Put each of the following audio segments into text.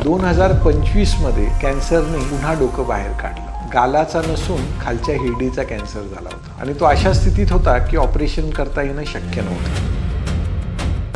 2025 मध्ये कॅन्सरने पुन्हा डोकं बाहेर काढलं. गालाचा नसून खालच्या हिरडीचा कॅन्सर झाला होता आणि तो अशा स्थितीत होता की ऑपरेशन करता येणं शक्य नव्हतं.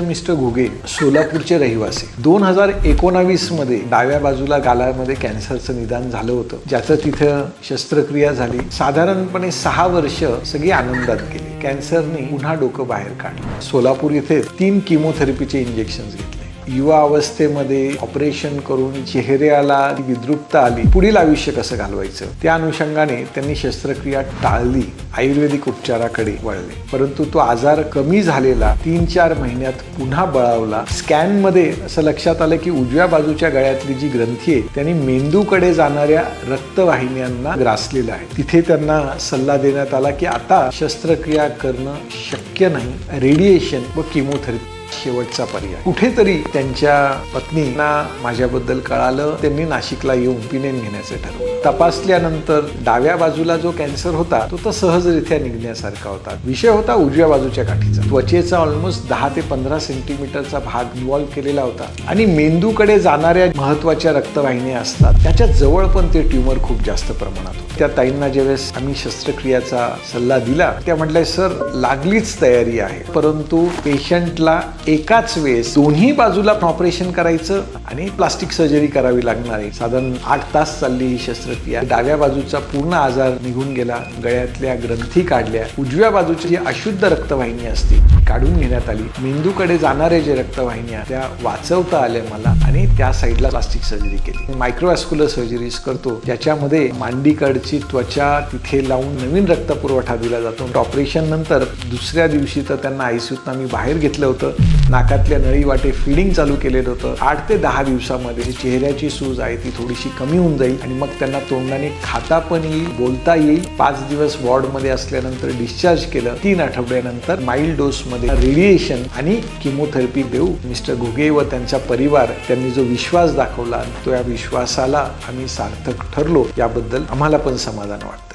मिस्टर घुगे सोलापूरचे रहिवासी 2019 मध्ये डाव्या बाजूला गालामध्ये कॅन्सरचं निदान झालं होतं, ज्याचं तिथं शस्त्रक्रिया झाली. साधारणपणे 6 वर्ष सगळी आनंदात गेली. कॅन्सरने पुन्हा डोकं बाहेर काढलं. सोलापूर इथे 3 किमोथेरपीचे इंजेक्शन्स घेतले. युवा अवस्थेमध्ये ऑपरेशन करून चेहऱ्याला विद्रुपता आली. पुढील आयुष्य कसं घालवायचं त्या अनुषंगाने त्यांनी शस्त्रक्रिया टाळली, आयुर्वेदिक उपचाराकडे वळले. परंतु तो आजार कमी झालेला 3-4 महिन्यात पुन्हा बळावला. स्कॅनमध्ये असं लक्षात आलं की उजव्या बाजूच्या गळ्यातली जी ग्रंथी आहे त्यांनी मेंदूकडे जाणाऱ्या रक्तवाहिन्यांना ग्रासलेलं आहे. तिथे त्यांना सल्ला देण्यात आला की आता शस्त्रक्रिया करणं शक्य नाही, रेडिएशन व किमोथेरपी शेवटचा पर्याय. कुठेतरी त्यांच्या पत्नींना माझ्याबद्दल कळालं. त्यांनी नाशिकला येऊन ओपिनियन घेण्याचं ठरवलं. तपासल्यानंतर डाव्या बाजूला जो कॅन्सर होता तो सहजरित्या निघण्यासारखा होता. विषय होता उजव्या बाजूच्या गाठीचा. त्वचेचा ऑलमोस्ट 10 ते 15 सेंटीमीटरचा भाग इन्व्हॉल्व केलेला होता आणि मेंदूकडे जाणाऱ्या महत्वाच्या रक्तवाहिन्या असतात त्याच्या जवळ पण ते ट्यूमर खूप जास्त प्रमाणात होते. त्या ताईंना ज्यावेळेस आम्ही शस्त्रक्रियाचा सल्ला दिला त्या म्हटल्या, सर लागलीच तयारी आहे, परंतु पेशंटला एकाच वेळेस दोन्ही बाजूला ऑपरेशन करायचं आणि प्लास्टिक सर्जरी करावी लागणार आहे. साधारण 8 तास चालली ही शस्त्रक्रिया. डाव्या बाजूचा पूर्ण आजार निघून गेला. गळ्यातल्या ग्रंथी काढल्या. उजव्या बाजूची जी अशुद्ध रक्तवाहिनी असते काढून घेण्यात आली. मेंदूकडे जाणारे जे रक्तवाहिन्या त्या वाचवता आल्या मला आणि त्या साईडला प्लास्टिक सर्जरी केली. मायक्रोव्हॅस्क्युलर सर्जरीज करतो ज्याच्यामध्ये मांडीकडची त्वचा तिथे लावून नवीन रक्तपुरवठा दिला जातो. ऑपरेशन नंतर दुसऱ्या दिवशी तर त्यांना आयसीयूतनं आम्ही बाहेर घेतलं होतं. नाकातल्या नळी वाटे फिडिंग चालू केलेलं होतं. 8 ते 10 दिवसामध्ये चेहऱ्याची सूज आहे ती थोडीशी कमी होऊन जाईल आणि मग त्यांना तोंडाने खाता पण येईल, बोलता येईल. 5 दिवस वॉर्डमध्ये असल्यानंतर डिस्चार्ज केलं. 3 आठवड्यानंतर माइल्ड डोसमध्ये रेडिएशन आणि किमोथेरपी देऊ. मिस्टर घुगे व त्यांचा परिवार त्यांनी जो विश्वास दाखवला तो या विश्वासाला आम्ही सार्थक ठरलो, याबद्दल आम्हाला पण समाधान वाटतं.